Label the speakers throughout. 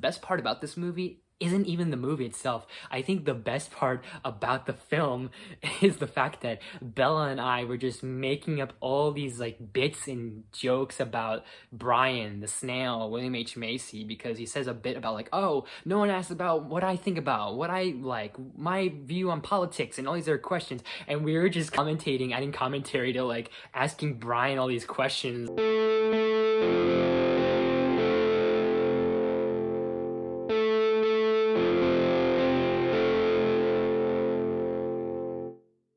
Speaker 1: best part about this movie isn't even the movie itself. I think the best part about the film is the fact that Bella and I were just making up all these like bits and jokes about Brian, the snail, William H. Macy, because he says a bit about like, oh, no one asked about what I think about, what I like, my view on politics and all these other questions. And we were just commentating, adding commentary to like asking Brian all these questions.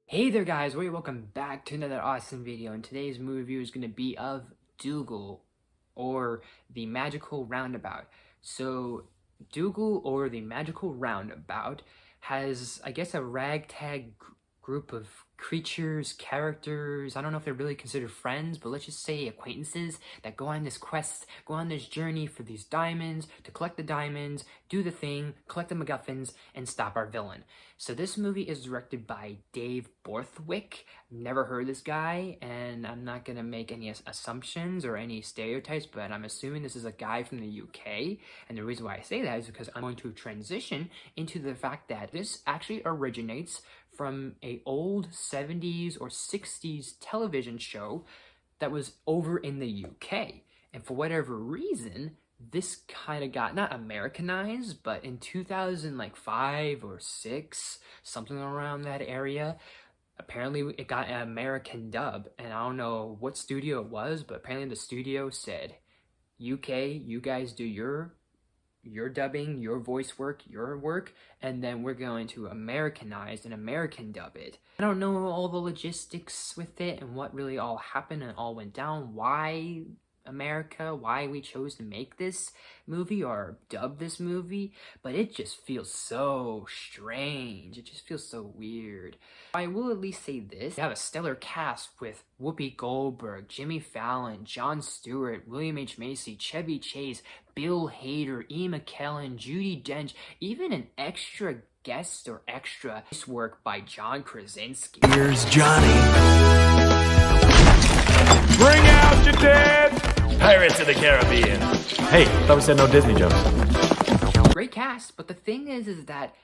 Speaker 1: Hey there guys, welcome back to another awesome video, and today's movie review is going to be of Doogal, or the Magical Roundabout. So Doogal, or the Magical Roundabout, has, I guess, a ragtag group of creatures, characters, I don't know if they're really considered friends, but let's just say acquaintances that go on this quest, go on this journey for these diamonds, to collect the diamonds, do the thing, collect the MacGuffins, and stop our villain. So this movie is directed by Dave Borthwick. Never heard this guy, and I'm not gonna make any assumptions or any stereotypes, but I'm assuming this is a guy from the UK, and the reason why I say that is because I'm going to transition into the fact that this actually originates from a old 70s or 60s television show that was over in the UK. And for whatever reason, this kind of got not Americanized, but in 2005 or 6, something around that area, apparently it got an American dub. And I don't know what studio it was, but apparently the studio said, UK, you guys do your dubbing, your voice work, your work, and then we're going to Americanize and American dub it. I don't know all the logistics with it and what really all happened and all went down, why America, why we chose to make this movie or dub this movie, but it just feels so strange. It just feels so weird. I will at least say this: we have a stellar cast with Whoopi Goldberg, Jimmy Fallon, Jon Stewart, William H. Macy, Chevy Chase, Bill Hader, Ian McKellen, Judi Dench, even an extra guest or extra work by John Krasinski.
Speaker 2: Here's Johnny.
Speaker 3: Bring out your dead!
Speaker 2: Pirates of the Caribbean.
Speaker 3: Hey, thought we said no Disney jokes.
Speaker 1: Great cast, but the thing is that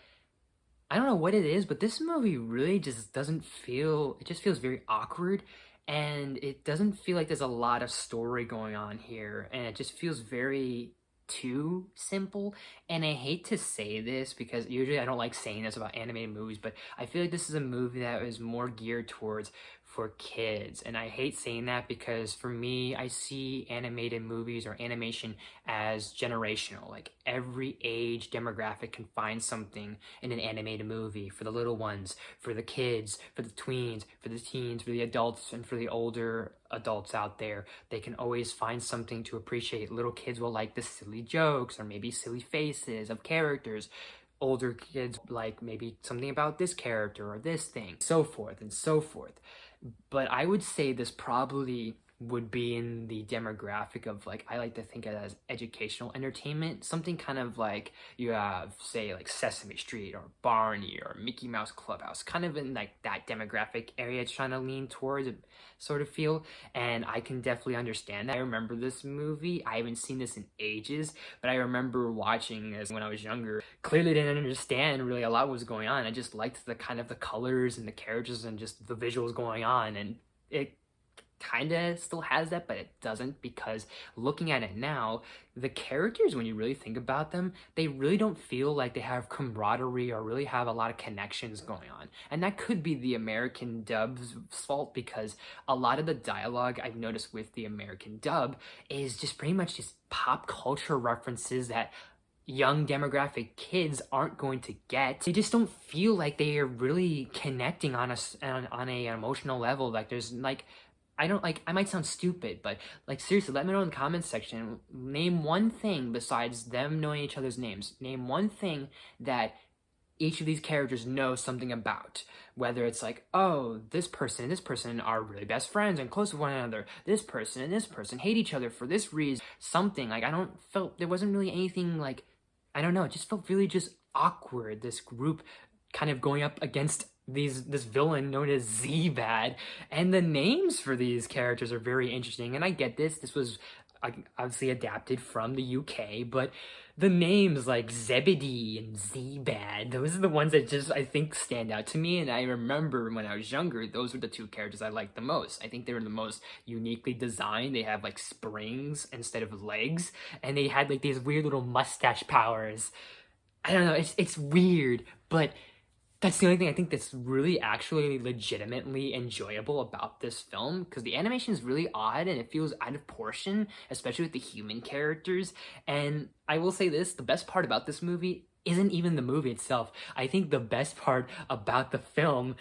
Speaker 1: I don't know what it is, but this movie really just doesn't feel, it just feels very awkward, and it doesn't feel like there's a lot of story going on here, and it just feels very too simple. And I hate to say this because usually I don't like saying this about animated movies, but I feel like this is a movie that is more geared towards for kids. And I hate saying that because for me, I see animated movies or animation as generational. Like every age demographic can find something in an animated movie, for the little ones, for the kids, for the tweens, for the teens, for the adults, and for the older adults out there. They can always find something to appreciate. Little kids will like the silly jokes or maybe silly faces of characters. Older kids like maybe something about this character or this thing, so forth and so forth. But I would say this probably would be in the demographic of, like, I like to think of it as educational entertainment, something kind of like you have, say, like Sesame Street or Barney or Mickey Mouse Clubhouse, kind of in like that demographic area it's trying to lean towards, sort of feel. And I can definitely understand that. I remember this movie, I haven't seen this in ages, but I remember watching this when I was younger. Clearly didn't understand really a lot what was going on. I just liked the kind of the colors and the characters and just the visuals going on, and it kind of still has that, but it doesn't, because looking at it now, the characters, when you really think about them, they really don't feel like they have camaraderie or really have a lot of connections going on. And that could be the American dub's fault, because a lot of the dialogue I've noticed with the American dub is just pretty much just pop culture references that young demographic kids aren't going to get. They just don't feel like they are really connecting on an emotional level. Like there's like, I might sound stupid, but like seriously, let me know in the comments section. Name one thing besides them knowing each other's names. Name one thing that each of these characters know something about. Whether it's like, oh, this person and this person are really best friends and close to one another. This person and this person hate each other for this reason. Something like, there wasn't really anything like, I don't know, it just felt really just awkward. This group kind of going up against this villain known as Z-Bad, and the names for these characters are very interesting. And I get this was obviously adapted from the UK, but the names like Zebedee and Zebad, those are the ones that just I think stand out to me. And I remember when I was younger, those were the two characters I liked the most. I think they were the most uniquely designed. They have like springs instead of legs, and they had like these weird little mustache powers. I don't know, it's weird, but that's the only thing I think that's really actually legitimately enjoyable about this film, because the animation is really odd and it feels out of portion, especially with the human characters. And I will say this, the best part about this movie isn't even the movie itself. I think the best part about the film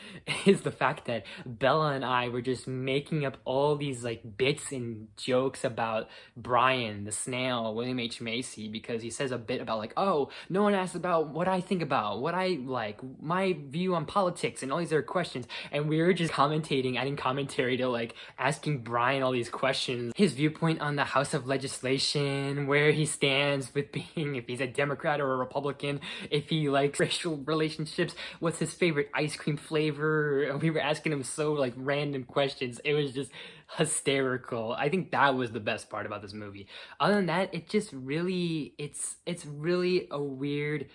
Speaker 1: is the fact that Bella and I were just making up all these like bits and jokes about Brian, the snail, William H. Macy, because he says a bit about like, oh, no one asked about what I think about, what I like, my view on politics and all these other questions. And we were just commentating, adding commentary to like asking Brian all these questions. His viewpoint on the House of Legislation, where he stands with being, if he's a Democrat or a Republican, if he likes racial relationships, what's his favorite ice cream flavor. And we were asking him so like random questions. It was just hysterical. I think that was the best part about this movie. Other than that, it just really, it's really a weird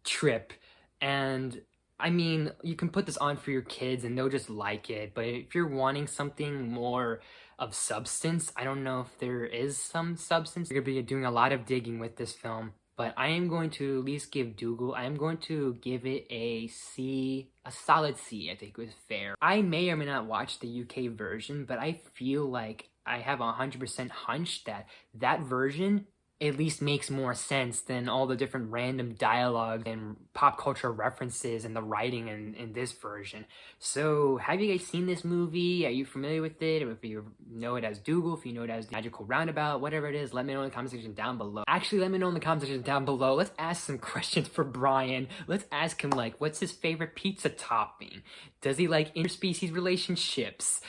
Speaker 1: trip. And I mean, you can put this on for your kids and they'll just like it, but if you're wanting something more of substance, I don't know if there is some substance. You're gonna be doing a lot of digging with this film, but I am going to at least give Doogal, I am going to give it a C, a solid C, I think was fair. I may or may not watch the UK version, but I feel like I have a 100% hunch that that version at least makes more sense than all the different random dialogue and pop culture references and the writing in this version. So, have you guys seen this movie? Are you familiar with it? Or if you know it as Doogal, if you know it as Magical Roundabout, whatever it is, let me know in the comment section down below. Actually, let me know in the comment section down below. Let's ask some questions for Brian. Let's ask him, like, what's his favorite pizza topping? Does he like interspecies relationships?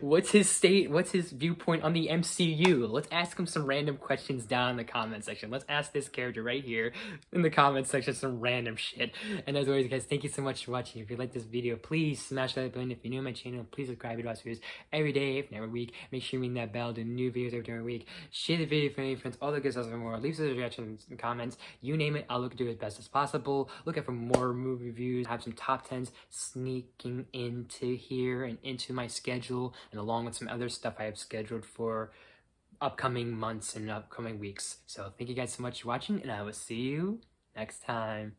Speaker 1: What's his viewpoint on the MCU? Let's ask him some random questions down in the comment section. Let's ask this character right here in the comment section some random shit. And as always, guys, thank you so much for watching. If you like this video, please smash that like button. If you're new to my channel, please subscribe to watch videos every day, if not every week. Make sure you ring that bell, do new videos every week. Share the video with any friends, all the good stuff and more. Leave suggestions in the comments. You name it, I'll look to do it as best as possible. Look out for more movie reviews. I have some top 10s sneaking into here and into my schedule, and along with some other stuff I have scheduled for upcoming months and upcoming weeks. So thank you guys so much for watching, and I will see you next time.